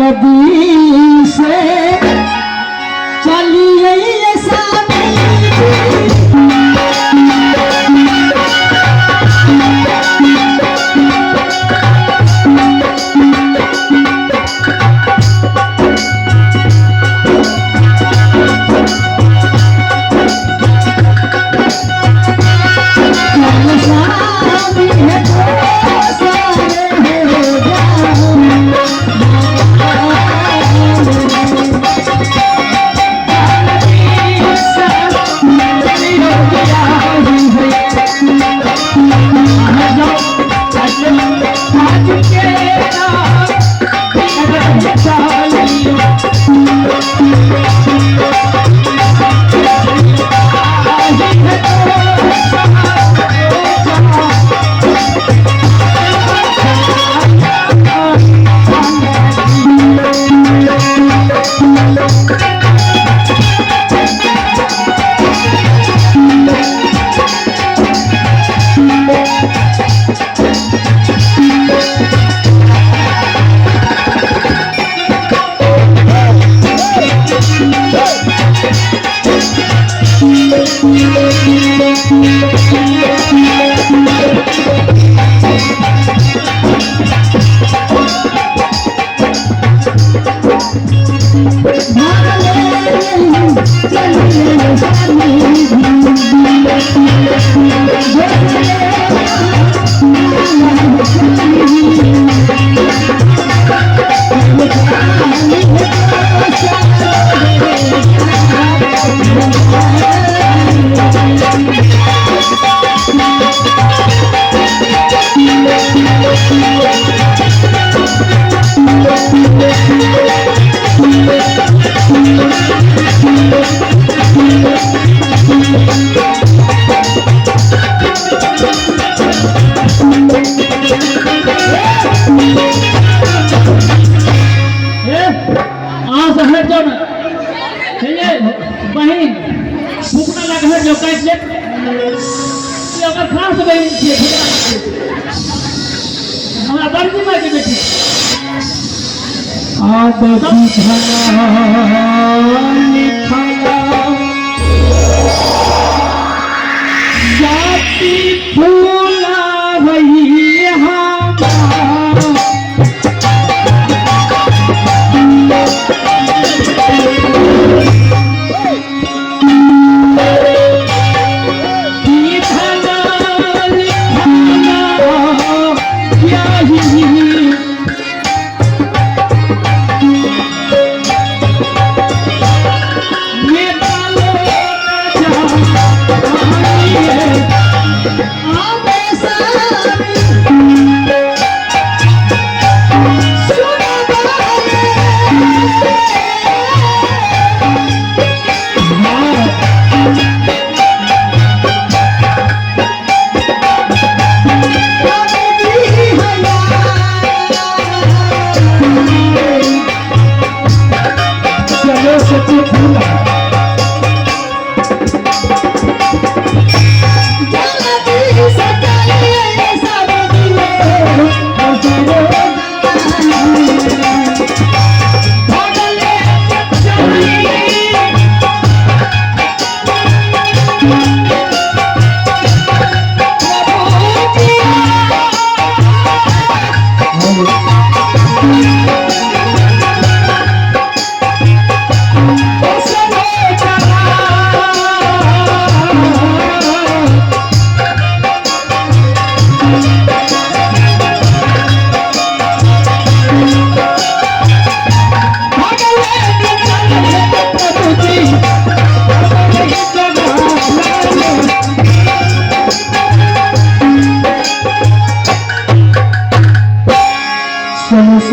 नदी से चली गई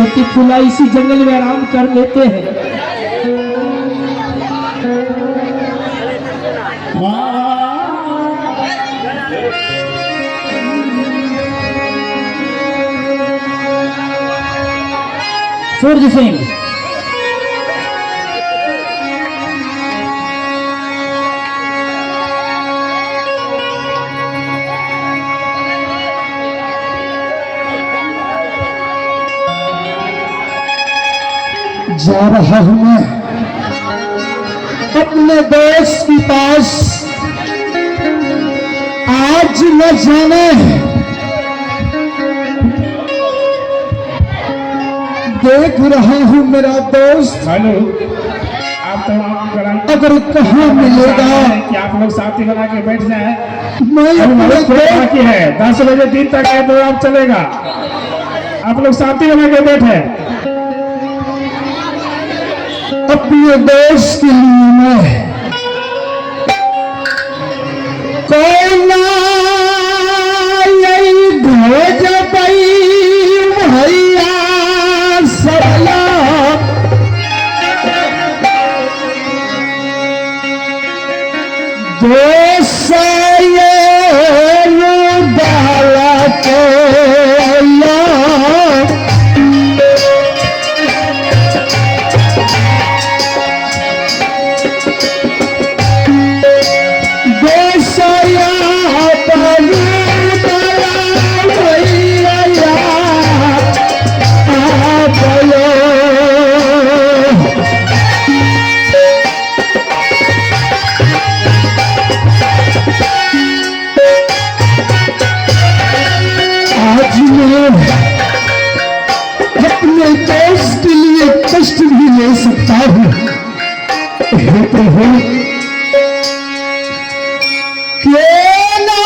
सती फुला इसी जंगल में आराम कर लेते हैं। सूरज सिंह जा रहा हूं मैं अपने दोस्त के पास। आज न जाने देख रहा हूं मेरा दोस्त हेलो, आप तमाम ग्राम अगर कहाँ मिलेगा कि आप लोग साथी बना के बैठ जाए। मैं अपने दोस्त बाकी है 10 बजे दिन तक है प्रोग्राम चलेगा। आप लोग साथी बना के बैठे। अपने दोस्त के लिए मैं कोई ना यही भोज पई भैया सबला दोस्त ये डाला के अपने दोस्त के लिए कष्ट भी ले सकता हूं। हे प्रभु, क्यों ना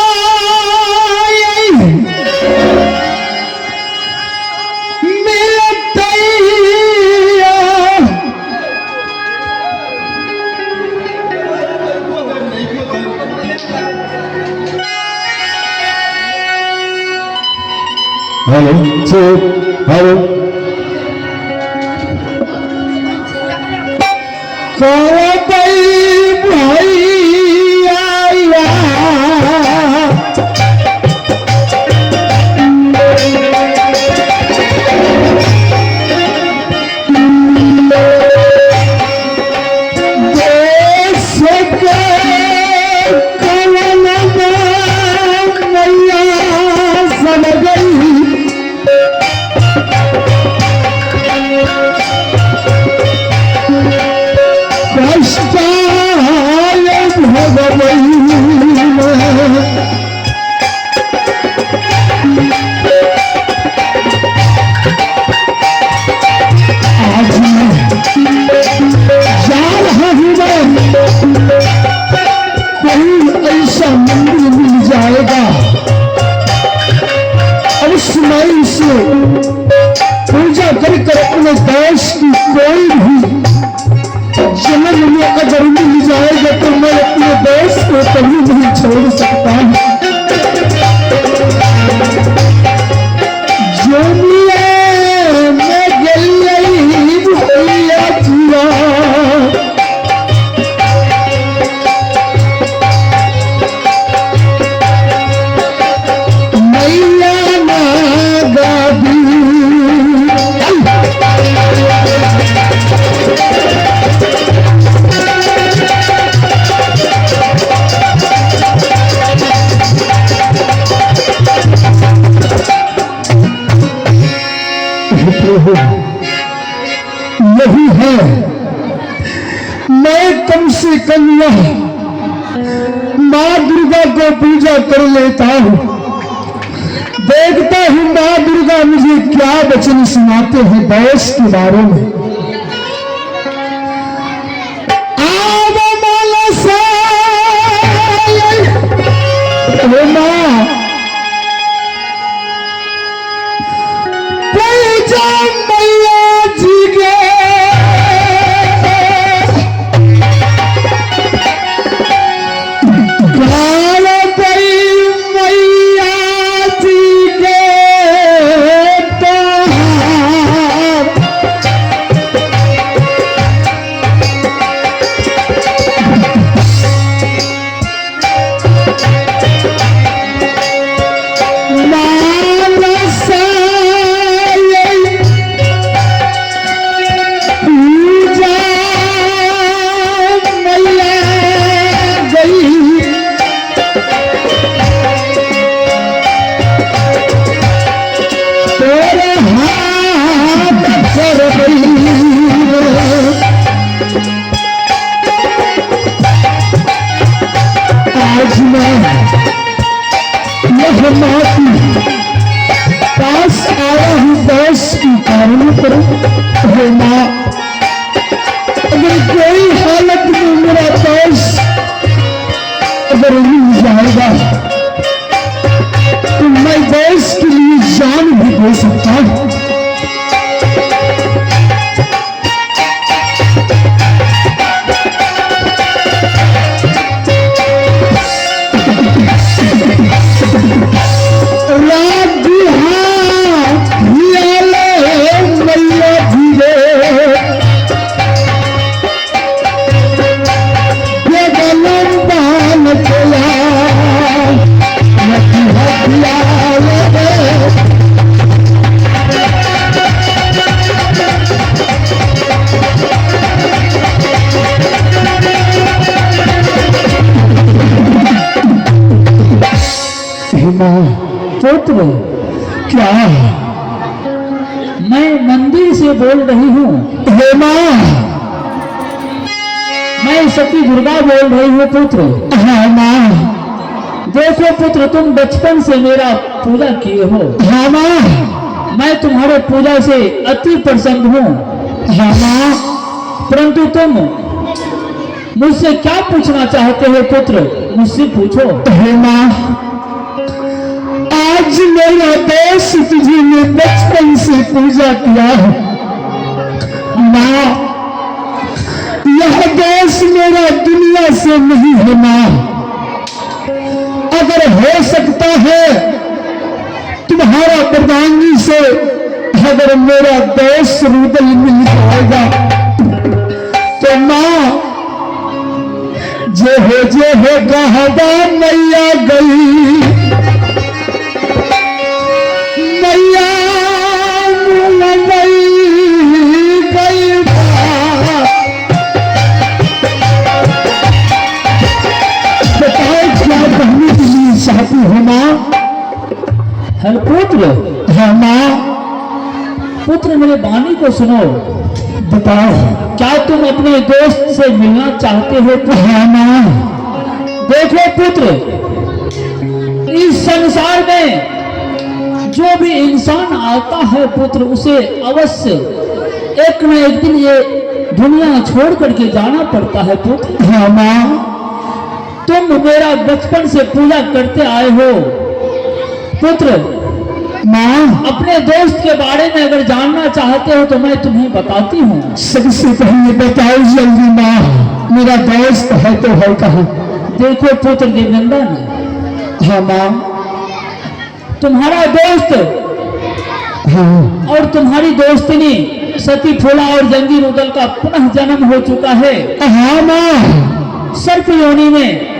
मिलते हेलो चुप हेलो ऐसा मंदिर मिल जाएगा और उस माई से पूजा कर अपने देश की कोई भी जन्म में अगर मिल जाएगा तो मैं अपने देश को कभी नहीं छोड़ सकता। जो मैं गई भैया जिया यही है, मैं कम से कम माँ दुर्गा को पूजा कर लेता हूँ। देखता हूँ माँ दुर्गा मुझे क्या वचन सुनाते हैं देश के बारे में। माँ पूजा मैया जी के हे माँ, अगर कोई हालत में मेरा दोस्त अगर मिल जाएगा तो मैं देश के लिए जान भी दे सकता हूं। पुत्र, क्या? मैं मंदिर से बोल रही हूँ। हे माँ, मैं सती दुर्गा बोल रही हूँ पुत्र। हाँ माँ। देखो पुत्र, तुम बचपन से मेरा पूजा किए हो। हाँ माँ। मैं तुम्हारे पूजा से अति प्रसन्न हूँ। हाँ माँ। परंतु तुम मुझसे क्या पूछना चाहते हो पुत्र? मुझसे पूछो। हे माँ, आज मेरा देश तुझे ने बचपन से पूजा किया है माँ। यह देश मेरा दुनिया से नहीं है माँ। अगर हो सकता है तुम्हारा प्रधानी से अगर मेरा देश रुदल मिल जाएगा तो माँ जे हो कहदा मैया गई, मैया गई बताओ क्या कहने के लिए चाहती हो माँ? हर पुत्र। हाँ माँ। पुत्र मेरे वाणी को सुनो। बताओ। क्या तुम अपने दोस्त से मिलना चाहते हो? हाँ माँ। देखो पुत्र, इस संसार में जो भी इंसान आता है पुत्र, उसे अवश्य एक न एक दिन ये दुनिया छोड़ करके जाना पड़ता है पुत्र। हाँ माँ। तुम मेरा बचपन से पूजा करते आए हो पुत्र। माँ, अपने दोस्त के बारे में अगर जानना चाहते हो तो मैं तुम्हें बताती हूँ। सबसे पहले बताओ जल्दी माँ, मेरा दोस्त है तो है कहाँ? देखो पुत्र देवनंदन। हाँ माँ। तुम्हारा दोस्त हाँ। और तुम्हारी दोस्तिनी सती फूला और जंगी रुदल का पुनः जन्म हो चुका है। हाँ माँ। सर्प योनि में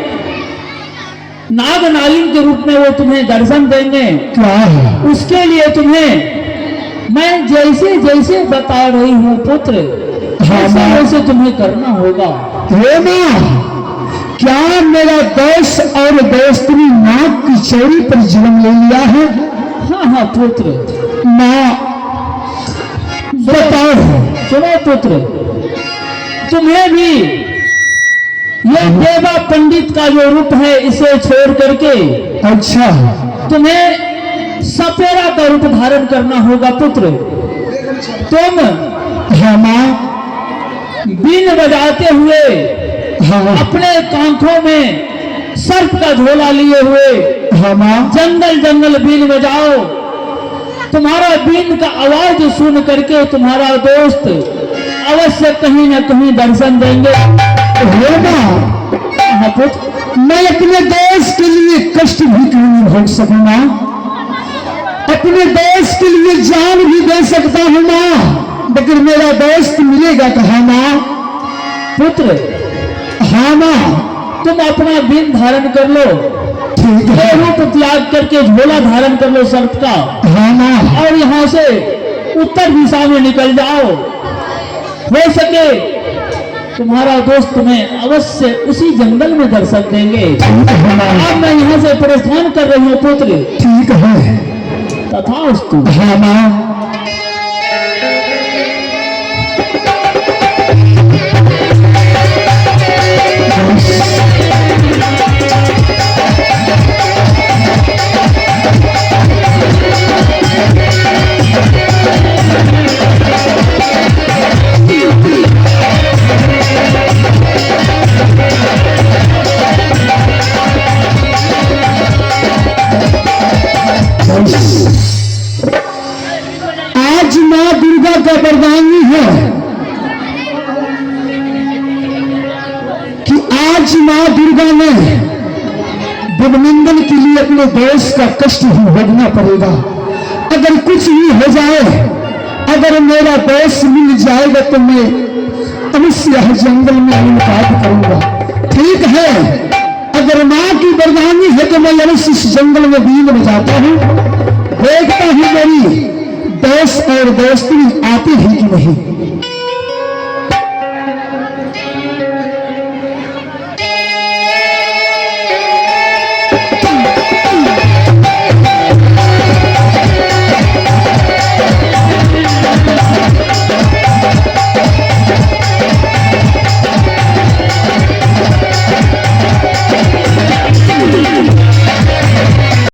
नाग नागिन के रूप में वो तुम्हें दर्शन देंगे। क्या है? उसके लिए तुम्हें मैं जैसे जैसे बता रही हूँ पुत्र, हाँ वैसे माँ। वैसे तुम्हें करना होगा। हे माँ, क्या मेरा दोस्त और दोस्तनी नाग की चोरी पर जन्म ले लिया है? हाँ हाँ पुत्र। माँ बताओ। सुनो पुत्र, तुम्हें भी ये देवा पंडित का जो रूप है इसे छोड़ करके अच्छा। तुम्हें सपेरा का रूप धारण करना होगा पुत्र। तुम हाँ माँ। बीन बजाते हुए हाँ। अपने कांखों में सर्प का झोला लिए हुए हाँ माँ। जंगल जंगल बीन बजाओ। तुम्हारा बीन का आवाज सुन करके तुम्हारा दोस्त अवश्य कहीं न कहीं दर्शन देंगे। हे माँ, हाँ पुत्र। मैं अपने देश के लिए कष्ट भी क्यों नहीं भोग सकूं माँ? अपने देश के लिए जान भी दे सकता हूँ माँ, मगर मेरा दोस्त मिलेगा कहाँ माँ? पुत्र हाँ माँ। तुम अपना बीन धारण कर लो, ठीक है। ये रूप त्याग करके झोला धारण कर लो सर्प का, हाँ माँ। और यहाँ से उत्तर दिशा में निकल जाओ। हो सके तुम्हारा दोस्त तुम्हें अवश्य उसी जंगल में दर्शन देंगे। हाँ माँ। अब मैं यहाँ से प्रस्थान कर रही हूँ पुत्र। ठीक है। तथास्तु। हाँ माँ। आज मां दुर्गा ने भगनंदन के लिए अपने देश का कष्ट ही भोगना पड़ेगा। अगर कुछ भी हो जाए, अगर मेरा देश मिल जाएगा तो मैं अवश्य जंगल में मुलाकात करूंगा। ठीक है, अगर मां की वरदानी है तो मैं अवश्य इस जंगल में बीन बजाता हूं, देखता हूं मेरी देश और दोस्ती आती है कि नहीं।